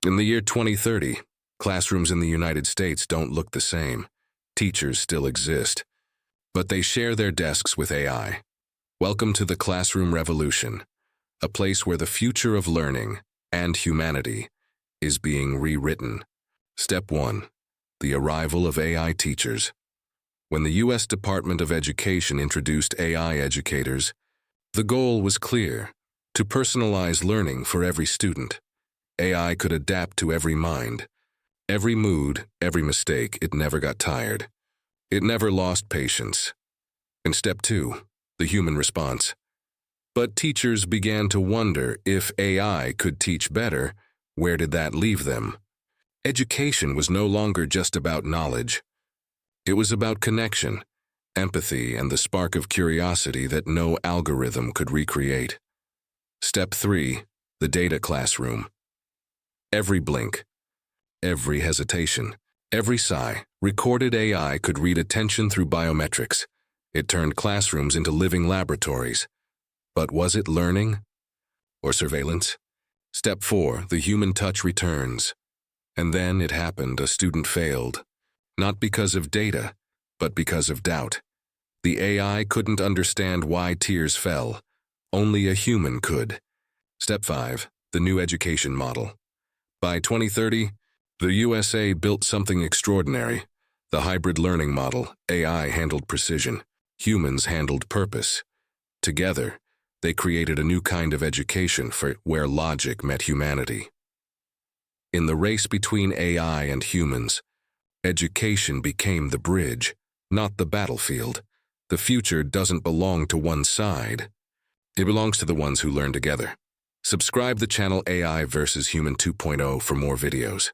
In the year 2030, classrooms in the United States don't look the same. Teachers still exist, but they share their desks with AI. Welcome to the classroom revolution, a place where the future of learning and humanity is being rewritten. Step 1. The arrival of AI teachers. When the U.S. Department of Education introduced AI educators, the goal was clear: to personalize learning for every student. AI could adapt to every mind, every mood, every mistake. It never got tired. It never lost patience. In Step 2, the human response. But teachers began to wonder, if AI could teach better, where did that leave them? Education was no longer just about knowledge. It was about connection, empathy, and the spark of curiosity that no algorithm could recreate. Step 3, the data classroom. Every blink, every hesitation, every sigh, recorded AI could read attention through biometrics. It turned classrooms into living laboratories. But was it learning or surveillance? Step 4, the human touch returns. And then it happened: a student failed. Not because of data, but because of doubt. The AI couldn't understand why tears fell. Only a human could. Step 5, the new education model. By 2030, the USA built something extraordinary: the hybrid learning model. AI handled precision. Humans handled purpose. Together, they created a new kind of education where logic met humanity. In the race between AI and humans, education became the bridge, not the battlefield. The future doesn't belong to one side. It belongs to the ones who learn together. Subscribe the channel AI vs. Human 2.0 for more videos.